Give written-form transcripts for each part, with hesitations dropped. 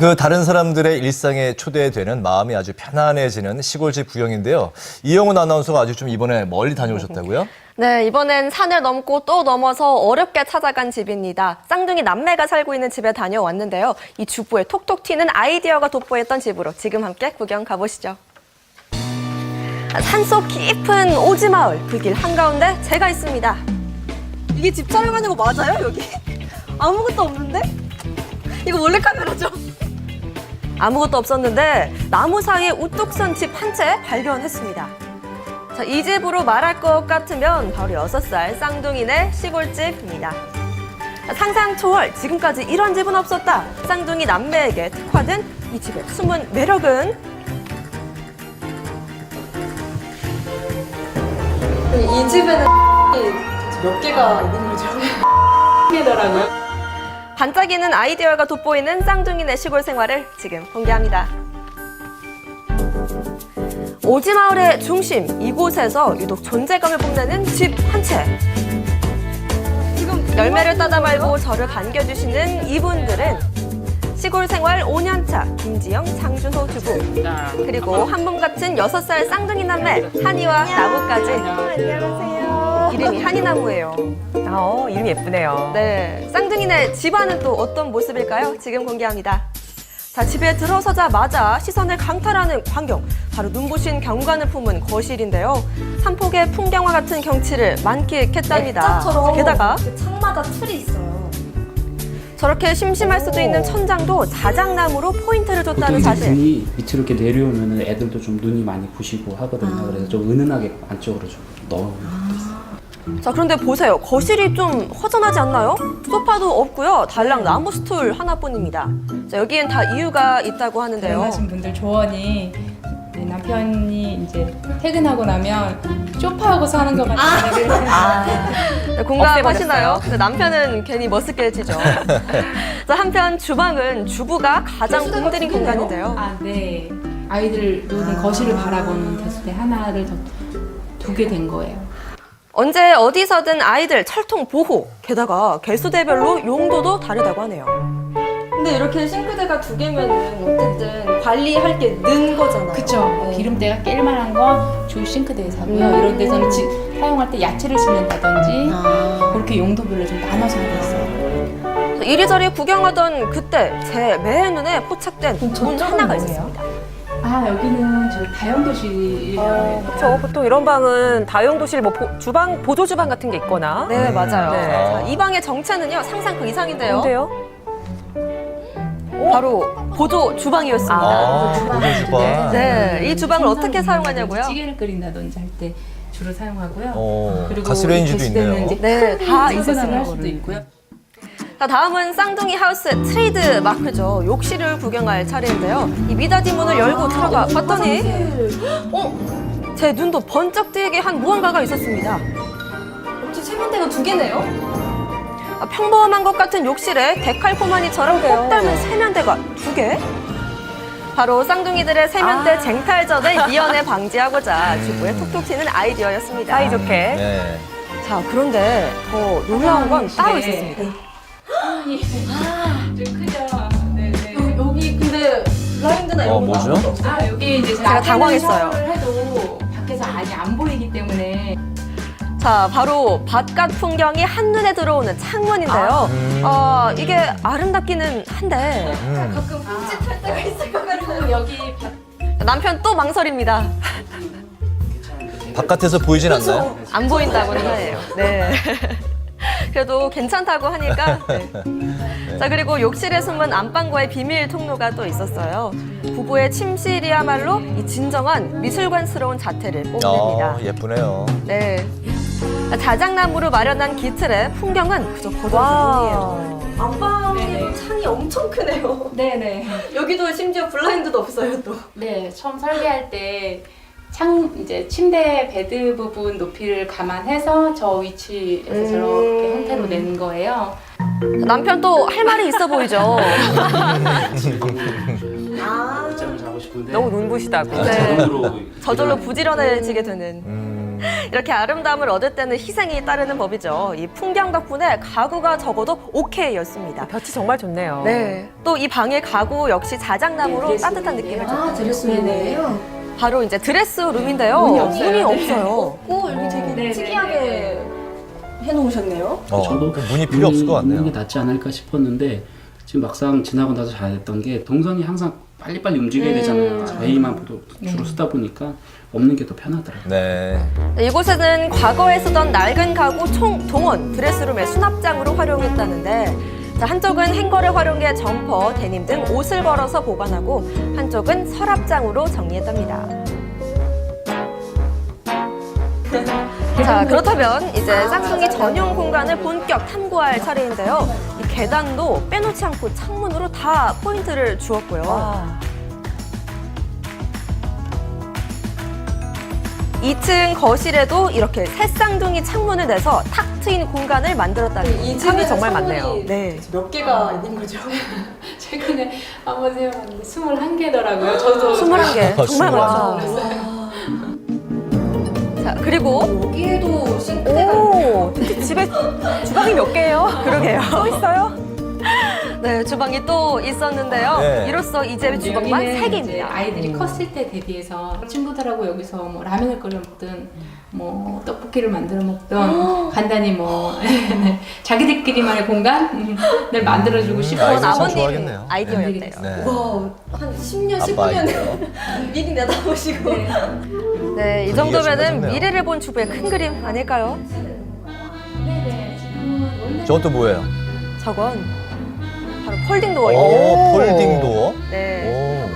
그 다른 사람들의 일상에 초대되는 마음이 아주 편안해지는 시골집 구경인데요. 이영훈 아나운서가 아주 좀 이번에 멀리 다녀오셨다고요? 네, 이번엔 산을 넘고 또 넘어서 어렵게 찾아간 집입니다. 쌍둥이 남매가 살고 있는 집에 다녀왔는데요. 이 주부의 톡톡 튀는 아이디어가 돋보였던 집으로 지금 함께 구경 가보시죠. 산속 깊은 오지마을, 그 길 한가운데 제가 있습니다. 이게 집 촬영하는 거 맞아요, 여기? 아무것도 없는데? 이거 몰래카메라죠? 아무것도 없었는데 나무 사이에 우뚝 선 집 한 채 발견했습니다. 자, 이 집으로 말할 것 같으면 바로 6살 쌍둥이네 시골집입니다. 상상 초월, 지금까지 이런 집은 없었다. 쌍둥이 남매에게 특화된 이 집의 숨은 매력은? 이 집에는 몇 개가 있는 거죠? 개더라고요. 반짝이는 아이디어가 돋보이는 쌍둥이네 시골 생활을 지금 공개합니다. 오지마을의 중심, 이곳에서 유독 존재감을 뽐내는 집 한 채. 지금 열매를 따다 말고 저를 반겨주시는 이분들은 시골 생활 5년차 김지영, 장준호 주부, 그리고 한 분 같은 6살 쌍둥이 남매 한이와 나무까지. 안녕하세요. 이름이 한이나무예요. 이름이 예쁘네요. 네, 쌍둥이네 집안은 또 어떤 모습일까요? 지금 공개합니다. 자, 집에 들어서자마자 시선을 강탈하는 광경, 바로 눈부신 경관을 품은 거실인데요. 한 폭의 풍경화 같은 경치를 만끽했답니다. 액자처럼 게다가 창마다 틀이 있어요. 저렇게 심심할 수도 있는 천장도 자작나무로 포인트를 보통 줬다는 이제 사실. 눈이 밑으로 이렇게 내려오면 애들도 좀 눈이 많이 부시고 하거든요. 그래서 좀 은은하게 안쪽으로 좀 넣어놓은 것도 있어요. 자, 그런데 보세요. 거실이 좀 허전하지 않나요? 소파도 없고요. 달랑 나무 스툴 하나뿐입니다. 자, 여기엔 다 이유가 있다고 하는데요. 결혼하신 분들 조언이 남편이 이제 퇴근하고 나면 소파하고 사는 것 같아요. 네, 공감하시나요? 근데 남편은 괜히 머쓱해지죠. 자, 한편 주방은 주부가 가장 공들인 공간인데요. 네. 아이들 노는 거실을 바라보는 데스대 하나를 더 두게 된 거예요. 언제 어디서든 아이들 철통 보호, 게다가 개수대별로 용도도 다르다고 하네요. 근데 이렇게 싱크대가 2개면은 어쨌든 관리할 게 는 거잖아요. 그쵸. 네. 기름때가 깰 만한 건 조 싱크대에서 하고요. 이런 데서는 사용할 때 야채를 씻는다든지 그렇게 용도별로 좀 나눠서 하고 있어요. 이리저리 구경하던 그때 제 맨 눈에 포착된 문 하나가 있었습니다. 여기는 저희 다용도실이라고 해요. 그렇죠. 보통 이런 방은 다용도실, 주방, 보조 주방 같은 게 있거나. 네, 맞아요. 네. 자, 이 방의 정체는요, 상상 그 이상인데요. 뭔데요? 바로 보조 주방이었습니다. 보조 주방. 네, 이 주방을 어떻게 사용하냐고요? 찌개를 끓인다든지 할 때 주로 사용하고요. 가스레인지도 게시대는 있네요. 이제 네, 다 인쇄를 있었어요. 할 수도 있고요. 자, 다음은 쌍둥이 하우스 트레이드 마크죠. 욕실을 구경할 차례인데요. 이 미닫이 문을 열고 들어가 봤더니 제 눈도 번쩍 뜨이게 한 무언가가 있었습니다. 혹시 세면대가 2개네요? 평범한 것 같은 욕실에 데칼코마니처럼 꼭 닮은 세면대가 2개? 바로 쌍둥이들의 세면대 쟁탈전을 미연에 방지하고자 주부의 톡톡 튀는 아이디어였습니다. 사이좋게. 네. 자, 그런데 더 놀라운 건 따로 있었습니다. 좀 크죠? 네네. 여기 근데 블라인드나 이런 거 뭐죠? 아무것도 없어요? 여기 이제 제가 당황했어요. 샤워를 해도 밖에서 아예 안 보이기 때문에 자, 바로 바깥 풍경이 한눈에 들어오는 창문인데요. 이게 아름답기는 한데 가끔 흠칫할 때가 있을 것 같아요. 그리고 여기 남편 또 망설입니다. 바깥에서 보이진 않나요? 안 보인다고는 해요. 네. 그래도 괜찮다고 하니까. 네. 자, 그리고 욕실에 숨은 안방과의 비밀 통로가 또 있었어요. 부부의 침실이야말로 이 진정한 미술관스러운 자태를 뽐냅니다. 예쁘네요. 네. 자작나무로 마련한 기틀의 풍경은 그저 거저뿐이에요. 안방에도 창이 엄청 크네요. 네네. 여기도 심지어 블라인드도 없어요, 또. 네, 처음 설계할 때 이제 침대 베드 부분 높이를 감안해서 저 위치에서 저렇게 형태로 낸 거예요. 남편 또 할 말이 있어 보이죠. 낮잠을 자고 싶은데 너무 눈부시다고. 네. 자동으로 저절로 부지런해지게 되는. 이렇게 아름다움을 얻을 때는 희생이 따르는 법이죠. 이 풍경 덕분에 가구가 적어도 오케이였습니다. 볕이 정말 좋네요. 네. 또 이 방의 가구 역시 자작나무로 네, 따뜻한 느낌을 줬어요. 드레스룸이에요? 바로 이제 드레스룸인데요. 문이 없어요. 문이 없어요. 없고 여기 되게 네, 특이하게 해놓으셨네요. 저도 문이 필요 없을 것 같네요. 있는 게 낫지 않을까 싶었는데 지금 막상 지나고 나서 잘했던 게 동선이 항상 빨리빨리 움직여야 되잖아요. 저희만 주로 쓰다 보니까 없는 게 더 편하더라고요. 네. 이곳에는 과거에 쓰던 낡은 가구 총 동원 드레스룸의 수납장으로 활용했다는데 자, 한쪽은 행거를 활용해 점퍼, 데님 등 옷을 걸어서 보관하고 한쪽은 서랍장으로 정리했답니다. 자, 그렇다면 이제 쌍둥이 전용 공간을 본격 탐구할 차례인데요. 이 계단도 빼놓지 않고 창문으로 다 포인트를 주었고요. 와. 2층 거실에도 이렇게 새 쌍둥이 창문을 내서 탁 트인 공간을 만들었다니 이 창이 집에 정말 창문이 많네요. 네. 몇 개가 있는 거죠? 최근에 한번 세어봤는데 21개더라고요. 저도 21개. 정말 와, 많죠. 자, 그리고 여기에도 싱크대가 오, 집에 주방이 몇 개예요? 그러게요. 또 있어요? 네, 주방이 또 있었는데요. 네. 이로써 이 집의 주방만 여기는 3개입니다. 이제 아이들이 컸을 때 대비해서 친구들하고 여기서 뭐 라면을 끓여 먹든 뭐 떡볶이를 만들어 먹든 간단히 뭐 자기들끼리만의 공간을 만들어주고 싶어서 아이들 참 아버님 좋아하겠네요. 아이디어였대요. 네. 와, 한 10년, 아빠 19년 아이디어. 미리 내다보시고 네, 이 분위기가 정도면은 좋네요. 미래를 본 주부의 큰 그림 아닐까요? 네네 지금은 원래 저것도 뭐예요? 저건 바로 폴딩 도어입니다. 오, 폴딩 도어. 네,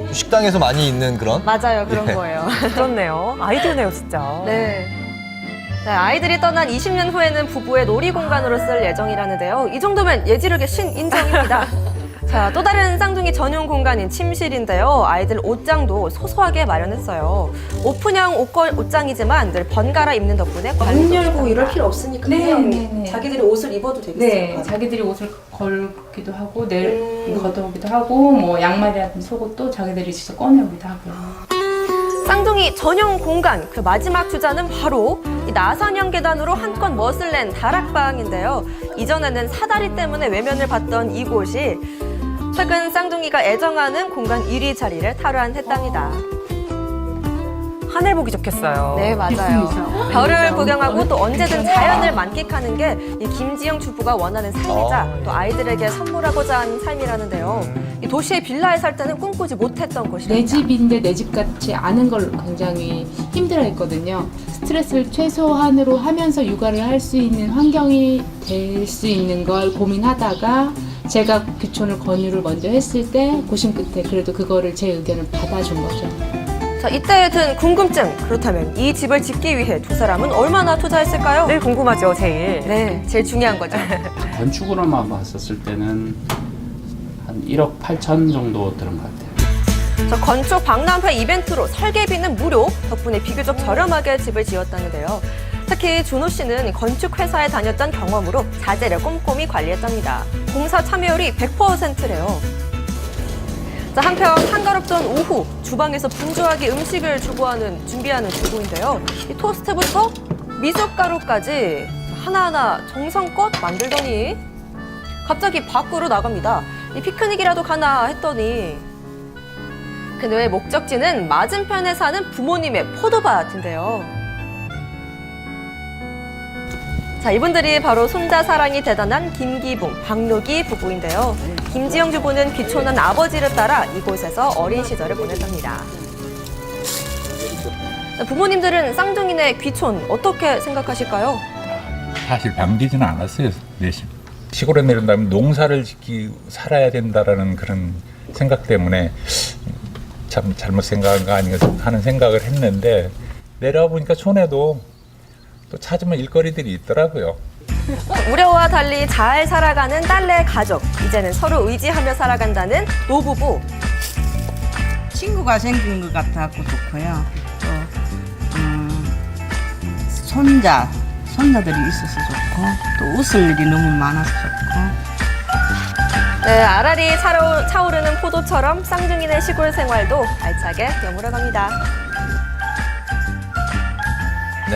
오. 식당에서 많이 있는 그런? 맞아요. 그런 예. 거예요. 그렇네요. 아이디어네요, 진짜. 네. 네, 아이들이 떠난 20년 후에는 부부의 놀이 공간으로 쓸 예정이라는데요. 이 정도면 예지력의 신 인정입니다. 자, 또 다른 쌍둥이 전용 공간인 침실인데요. 아이들 옷장도 소소하게 마련했어요. 오픈형 옷장이지만 늘 번갈아 입는 덕분에 문 관리도 열고 좋답니다. 이럴 필요 없으니까 네, 그냥 네, 네. 자기들이 옷을 입어도 되겠어요. 네 자기들이 옷을 걸기도 하고 걷어오기도 하고 뭐 양말이라든지 속옷도 자기들이 직접 꺼내오기도 하고요. 쌍둥이 전용 공간 그 마지막 주자는 바로 이 나선형 계단으로 한껏 멋을 낸 다락방인데요. 이전에는 사다리 때문에 외면을 받던 이곳이 최근 쌍둥이가 애정하는 공간 1위 자리를 탈환했답니다. 하늘 보기 좋겠어요. 네, 맞아요. 별을 구경하고 또 언제든 자연을 만끽하는 게 이 김지영 주부가 원하는 삶이자 또 아이들에게 선물하고자 한 삶이라는데요. 이 도시의 빌라에 살 때는 꿈꾸지 못했던 내 곳입니다. 집인데 내 집 같지 않은 걸 굉장히 힘들어했거든요. 스트레스를 최소한으로 하면서 육아를 할 수 있는 환경이 될 수 있는 걸 고민하다가 제가 귀촌을 권유를 먼저 했을 때 고심 끝에 그래도 그거를 제 의견을 받아준 거죠. 자, 이때 든 궁금증. 그렇다면 이 집을 짓기 위해 두 사람은 얼마나 투자했을까요? 늘 궁금하죠, 제일. 네, 제일 중요한 거죠. 건축으로만 봤었을 때는 한 1억 8천 정도 들은 것 같아요. 자, 건축 박람회 이벤트로 설계비는 무료, 덕분에 비교적 저렴하게 집을 지었다는데요. 특히 준호 씨는 건축 회사에 다녔던 경험으로 자재를 꼼꼼히 관리했답니다. 공사 참여율이 100%래요. 자, 한편 한가롭던 오후 주방에서 분주하게 음식을 준비하는 주부인데요. 이 토스트부터 미숫가루까지 하나하나 정성껏 만들더니 갑자기 밖으로 나갑니다. 이 피크닉이라도 가나 했더니 그녀의 목적지는 맞은편에 사는 부모님의 포도밭인데요. 자, 이분들이 바로 손자 사랑이 대단한 김기붕, 박노기 부부인데요. 김지영 주부는 귀촌한 아버지를 따라 이곳에서 어린 시절을 보냈답니다. 부모님들은 쌍둥이네 귀촌 어떻게 생각하실까요? 사실 반기지는 않았어요. 내심. 시골에 내린다면 농사를 살아야 된다라는 그런 생각 때문에 참 잘못 생각한 거 아닌가 하는 생각을 했는데 내려와 보니까 촌에도 또 찾으면 일거리들이 있더라고요. 우려와 달리 잘 살아가는 딸내 가족. 이제는 서로 의지하며 살아간다는 노부부. 친구가 생긴 것 같아서 좋고요. 또 손자들이 있어서 좋고 또 웃을 일이 너무 많아서 좋고. 네, 알알이 차오르는 포도처럼 쌍둥이네 시골 생활도 알차게 여물어갑니다.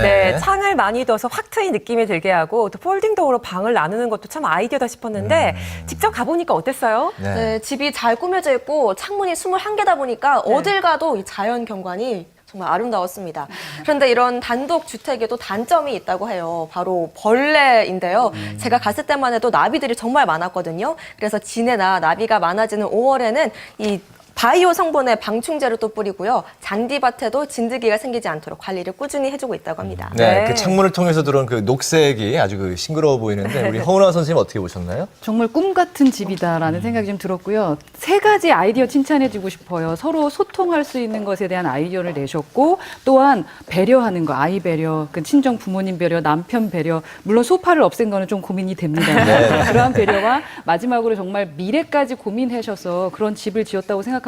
네, 창을 많이 둬서 확 트인 느낌이 들게 하고 또 폴딩 도어로 방을 나누는 것도 참 아이디어다 싶었는데 직접 가보니까 어땠어요? 네, 집이 잘 꾸며져 있고 창문이 21개다 보니까 어딜 가도 이 자연 경관이 정말 아름다웠습니다. 그런데 이런 단독 주택에도 단점이 있다고 해요. 바로 벌레인데요. 제가 갔을 때만 해도 나비들이 정말 많았거든요. 그래서 진해나 나비가 많아지는 5월에는 이 바이오 성분의 방충제를 또 뿌리고요. 잔디밭에도 진드기가 생기지 않도록 관리를 꾸준히 해주고 있다고 합니다. 네, 네. 그 창문을 통해서 들어온 그 녹색이 아주 그 싱그러워 보이는데 우리 허은아 선생님 어떻게 보셨나요? 정말 꿈 같은 집이다라는 생각이 좀 들었고요. 3가지 아이디어 칭찬해주고 싶어요. 서로 소통할 수 있는 것에 대한 아이디어를 내셨고 또한 배려하는 거, 아이 배려, 그 친정 부모님 배려, 남편 배려, 물론 소파를 없앤 거는 좀 고민이 됩니다. 네. 그러한 배려와 마지막으로 정말 미래까지 고민하셔서 그런 집을 지었다고 생각하니까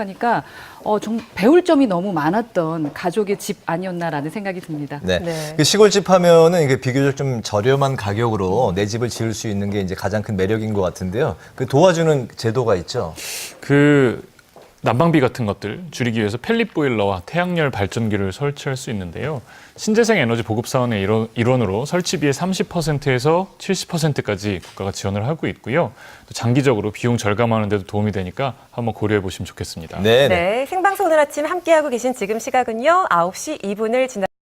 좀 배울 점이 너무 많았던 가족의 집 아니었나라는 생각이 듭니다. 네. 네. 그 시골집 하면은 이게 비교적 좀 저렴한 가격으로 내 집을 지을 수 있는 게 이제 가장 큰 매력인 것 같은데요. 그 도와주는 제도가 있죠. 그 난방비 같은 것들 줄이기 위해서 펠릿 보일러와 태양열 발전기를 설치할 수 있는데요. 신재생 에너지 보급 사업의 일원으로 설치비의 30%에서 70%까지 국가가 지원을 하고 있고요. 또 장기적으로 비용 절감하는 데도 도움이 되니까 한번 고려해 보시면 좋겠습니다. 네. 네, 생방송 오늘 아침 함께하고 계신 지금 시각은요. 9시 2분을 지나